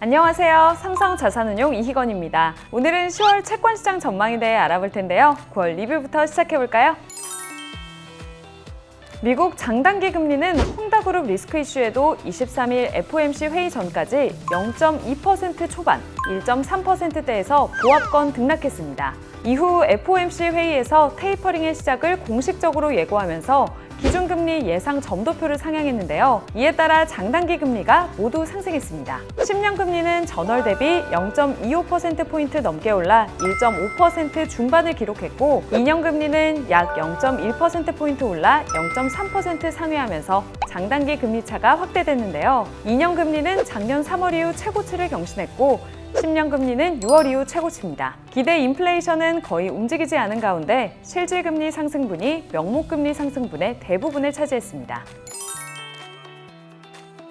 안녕하세요. 삼성자산운용 이희건입니다. 오늘은 10월 채권시장 전망에 대해 알아볼 텐데요. 9월 리뷰부터 시작해볼까요? 미국 장단기 금리는 헝다그룹 리스크 이슈에도 23일 FOMC 회의 전까지 0.2% 초반, 1.3%대에서 보합권 등락했습니다. 이후 FOMC 회의에서 테이퍼링의 시작을 공식적으로 예고하면서 기준금리 예상 점도표를 상향했는데요. 이에 따라 장단기 금리가 모두 상승했습니다. 10년 금리는 전월 대비 0.25%포인트 넘게 올라 1.5% 중반을 기록했고 2년 금리는 약 0.1%포인트 올라 0.3% 상회하면서 장단기 금리 차가 확대됐는데요. 2년 금리는 작년 3월 이후 최고치를 경신했고 10년 금리는 6월 이후 최고치입니다. 기대 인플레이션은 거의 움직이지 않은 가운데 실질금리 상승분이 명목금리 상승분의 대부분을 차지했습니다.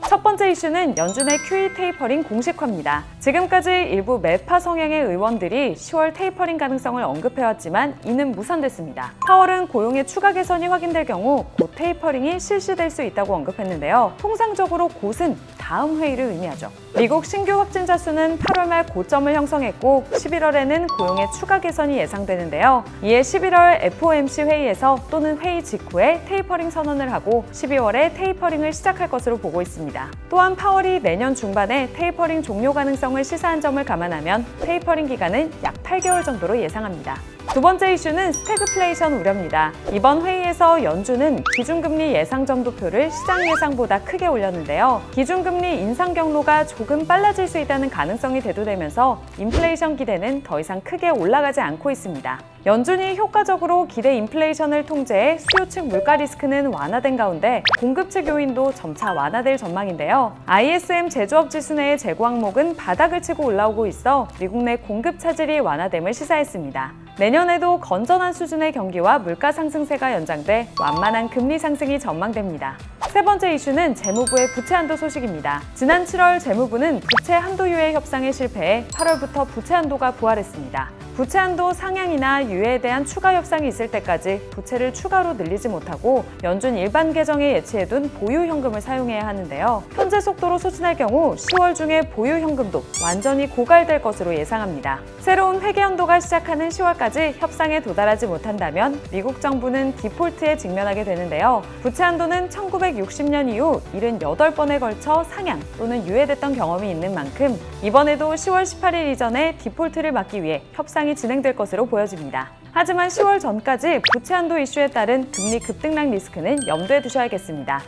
첫 번째 이슈는 연준의 QE 테이퍼링 공식화입니다. 지금까지 일부 매파 성향의 의원들이 10월 테이퍼링 가능성을 언급해왔지만 이는 무산됐습니다. 파월은 고용의 추가 개선이 확인될 경우 곧 테이퍼링이 실시될 수 있다고 언급했는데요. 통상적으로 곧은 다음 회의를 의미하죠. 미국 신규 확진자 수는 8월 말 고점을 형성했고 11월에는 고용의 추가 개선이 예상되는데요. 이에 11월 FOMC 회의에서 또는 회의 직후에 테이퍼링 선언을 하고 12월에 테이퍼링을 시작할 것으로 보고 있습니다. 또한 파월이 내년 중반에 테이퍼링 종료 가능성을 시사한 점을 감안하면 테이퍼링 기간은 약 8개월 정도로 예상합니다. 두 번째 이슈는 스태그플레이션 우려입니다. 이번 회의에서 연준은 기준금리 예상 점도표를 시장 예상보다 크게 올렸는데요. 기준금리 인상 경로가 조금 빨라질 수 있다는 가능성이 대두되면서 인플레이션 기대는 더 이상 크게 올라가지 않고 있습니다. 연준이 효과적으로 기대 인플레이션을 통제해 수요 측 물가 리스크는 완화된 가운데 공급 측 요인도 점차 완화될 전망인데요. ISM 제조업 지수 내의 재고 항목은 바닥을 치고 올라오고 있어 미국 내 공급 차질이 완화됨을 시사했습니다. 내년에도 건전한 수준의 경기와 물가 상승세가 연장돼 완만한 금리 상승이 전망됩니다. 세 번째 이슈는 재무부의 부채 한도 소식입니다. 지난 7월 재무부는 부채 한도 유예 협상에 실패해 8월부터 부채 한도가 부활했습니다. 부채 한도 상향이나 유예에 대한 추가 협상이 있을 때까지 부채를 추가로 늘리지 못하고 연준 일반 계정에 예치해둔 보유 현금을 사용해야 하는데요. 현재 속도로 소진할 경우 10월 중에 보유 현금도 완전히 고갈될 것으로 예상합니다. 새로운 회계 연도가 시작하는 10월까지 협상에 도달하지 못한다면 미국 정부는 디폴트에 직면하게 되는데요. 부채 한도는 1960년 이후 78번에 걸쳐 상향 또는 유예됐던 경험이 있는 만큼 이번에도 10월 18일 이전에 디폴트를 막기 위해 협상이 진행될 것으로 보여집니다. 하지만 10월 전까지 부채 한도 이슈에 따른 금리 급등락 리스크는 염두에 두셔야겠습니다.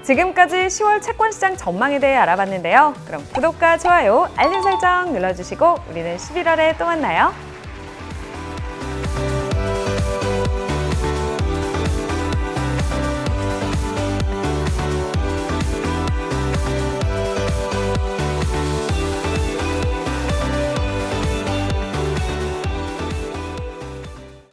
지금까지 10월 채권시장 전망에 대해 알아봤는데요. 그럼 구독과 좋아요, 알림 설정 눌러주시고 우리는 11월에 또 만나요.